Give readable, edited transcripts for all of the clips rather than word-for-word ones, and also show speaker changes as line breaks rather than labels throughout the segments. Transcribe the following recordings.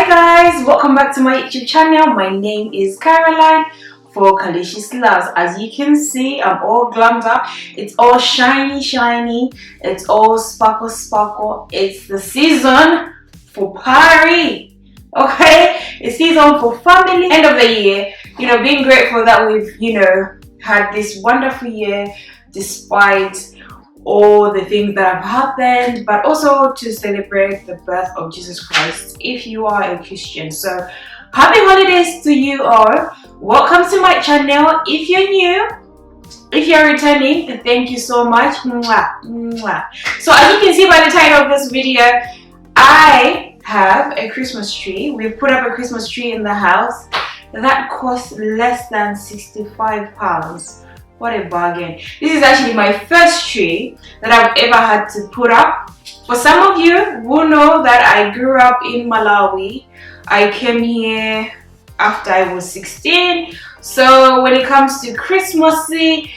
Hi guys, welcome back to my YouTube channel. My name is Caroline for Lavish Alice. As you can see, I'm all glammed up. It's all shiny. It's all sparkle. It's the season for party. Okay, it's season for family. End of the year. Being grateful that we've had this wonderful year despite all the things that have happened, but also to celebrate the birth of Jesus Christ if you are a Christian. So happy holidays to you all. Welcome to my channel. If you're new, if you're returning, thank you so much. Mwah, mwah. So as you can see by the title of this video, I have a Christmas tree. We've put up a Christmas tree in the house that costs less than £65. What a bargain. This is actually my first tree that I've ever had to put up. For some of you who know that I grew up in Malawi, I came here after I was 16. So when it comes to Christmassy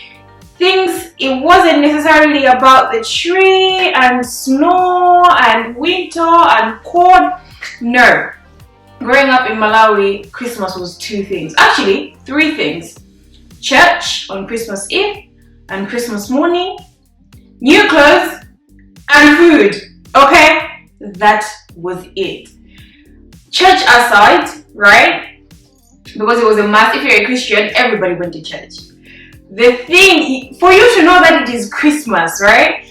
things, it wasn't necessarily about the tree and snow and winter and cold. No. Growing up in Malawi, Christmas was two things. Actually, three things. Church on Christmas Eve and Christmas morning, new clothes and food. Okay, that was it. Church aside, right? Because it was a must. If you're a Christian, everybody went to church. The thing for you to know that it is Christmas, right?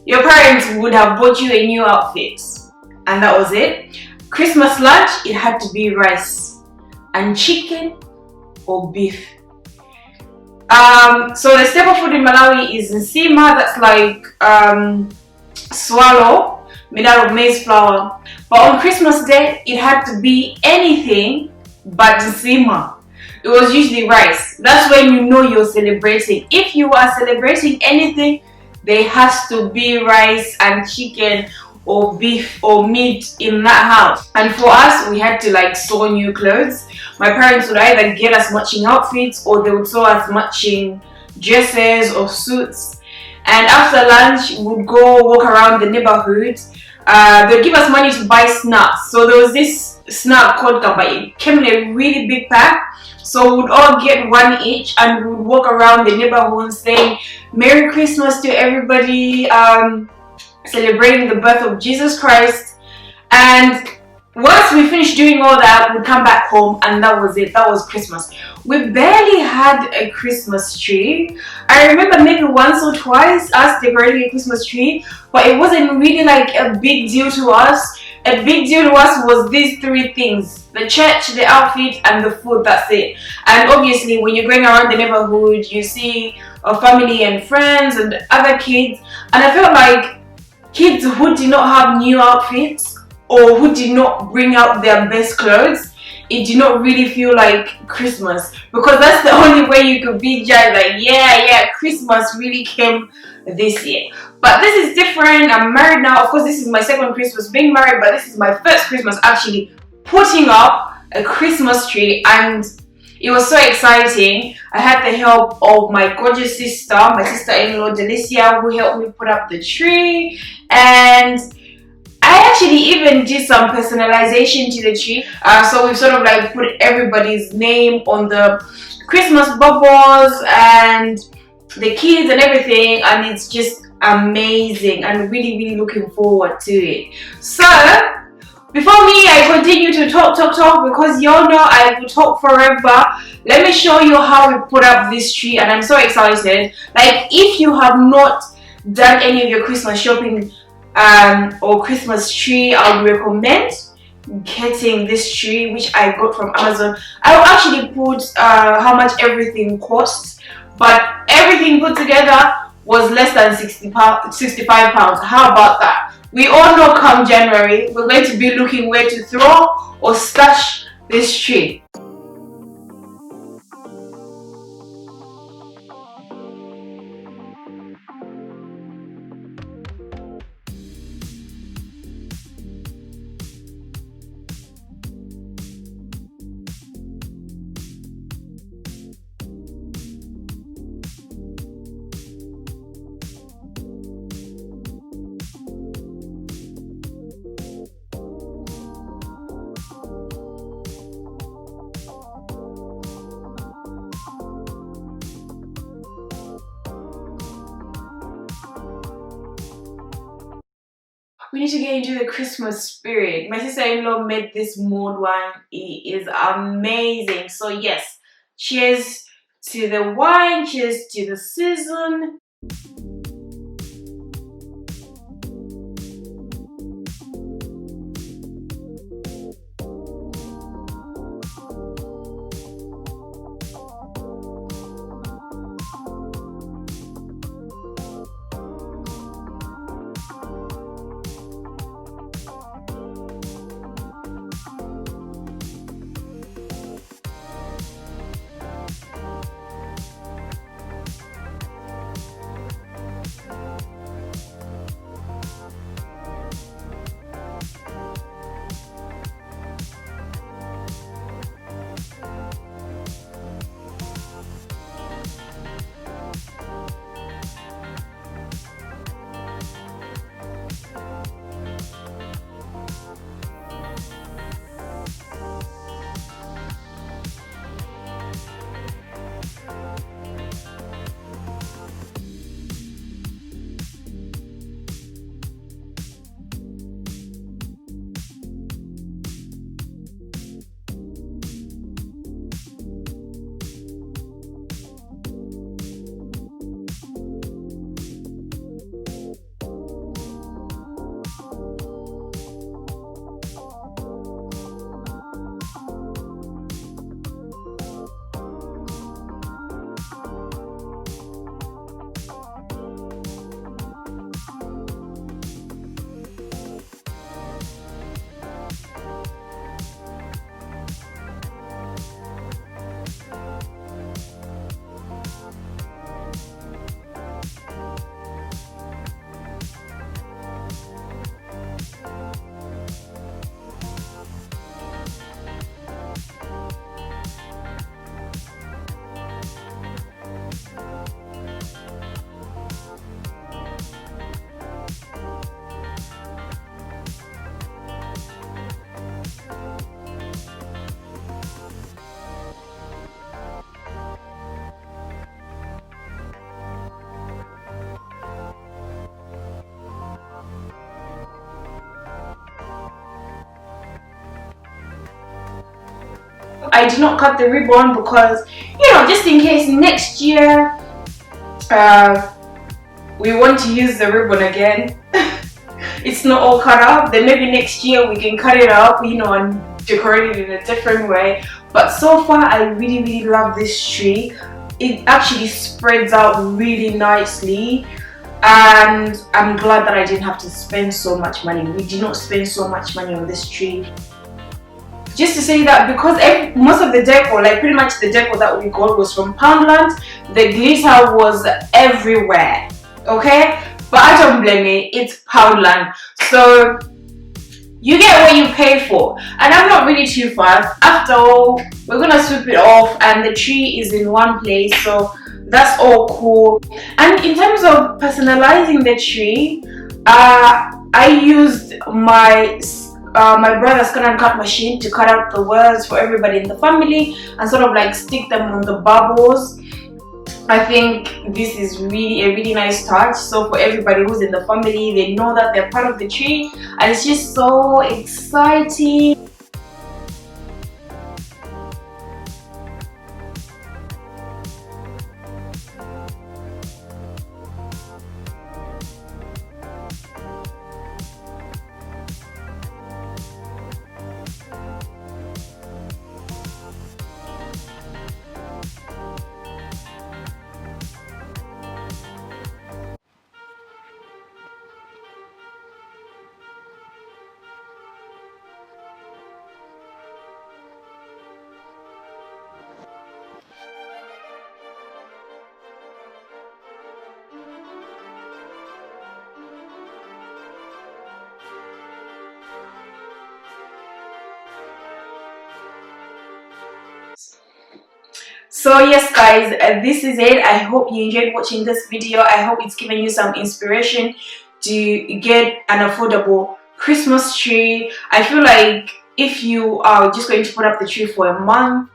Your parents would have bought you a new outfit, and that was it. Christmas lunch, it had to be rice and chicken or beef. So the staple food in Malawi is nsima, that's like swallow made out of maize flour. But on Christmas Day, it had to be anything but nsima. It was usually rice. That's when you know you're celebrating. If you are celebrating anything, there has to be rice and chicken or beef or meat in that house. And for us, we had to sew new clothes. My parents would either get us matching outfits or they would sew us matching dresses or suits. And after lunch, we'd go walk around the neighborhood. They'd give us money to buy snacks. So there was this snack called kamba. It came in a really big pack. So we'd all get one each and we'd walk around the neighborhood saying, "Merry Christmas to everybody," celebrating the birth of Jesus Christ. And once we finished doing all that, we'd come back home and that was it. That was Christmas. We barely had a Christmas tree. I remember maybe once or twice us decorating a Christmas tree, but it wasn't really a big deal to us. A big deal to us was these three things: the church, the outfit, and the food. That's it. And obviously when you're going around the neighborhood, you see our family and friends and other kids, and I felt like kids who did not have new outfits or who did not bring out their best clothes, it did not really feel like Christmas, because that's the only way you could be judged, yeah, Christmas really came this year. But this is different. I'm married now. Of course, this is my second Christmas being married, but this is my first Christmas actually putting up a Christmas tree, and it was so exciting. I had the help of my gorgeous sister, my sister-in-law Delicia, who helped me put up the tree. And I actually even did some personalization to the tree. So we've sort of put everybody's name on the Christmas baubles and the kids and everything. And it's just amazing. I'm really looking forward to it. So before I continue to talk, because y'all know I will talk forever, let me show you how we put up this tree, and I'm so excited. If you have not done any of your Christmas shopping or Christmas tree, I would recommend getting this tree, which I got from Amazon. I will actually put how much everything costs, but everything put together was less than £65. How about that? We all know come January, we're going to be looking where to throw or stash this tree. we need to get into the Christmas spirit. My sister-in-law made this mood wine. It is amazing. So yes, cheers to the wine, cheers to the season. I did not cut the ribbon because, you know, just in case next year we want to use the ribbon again. It's not all cut up, then maybe next year we can cut it up, you know, and decorate it in a different way. But so far I really love this tree. It actually spreads out really nicely, and I'm glad that I didn't have to spend so much money. We did not spend so much money on this tree. Just to say that because most of the decor, like pretty much the decor that we got was from Poundland, the glitter was everywhere, okay? But I don't blame it, it's Poundland. So you get what you pay for. And I'm not really too fast. After all, we're gonna sweep it off and the tree is in one place, so that's all cool. And in terms of personalizing the tree, I used my brother's cut and cut machine to cut out the words for everybody in the family and sort of like stick them on the bubbles. I think this is really a really nice touch. So for everybody who's in the family, they know that they're part of the tree, and it's just so exciting. So yes guys, this is it. I hope you enjoyed watching this video. I hope it's given you some inspiration to get an affordable Christmas tree. I feel like if you are just going to put up the tree for a month,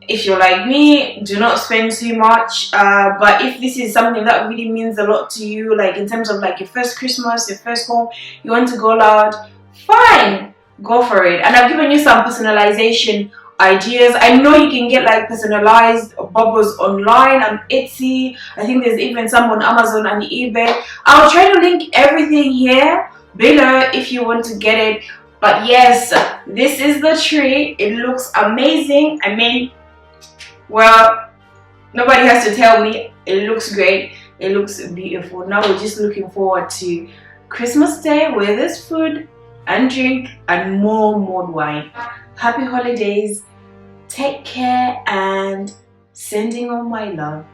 If you're like me, do not spend too much, but if this is something that really means a lot to you, like in terms of like your first Christmas, your first home, you want to go loud, fine, go for it. And I've given you some personalization ideas. I know you can get like personalized bubbles online on Etsy. I think there's even some on Amazon and eBay. I'll try to link everything here below if you want to get it. But yes, this is the tree. It looks amazing. I mean, well, nobody has to tell me. It looks great. It looks beautiful. Now we're just looking forward to Christmas Day where there's food and drink and more mulled wine. Happy holidays. Take care and sending all my love.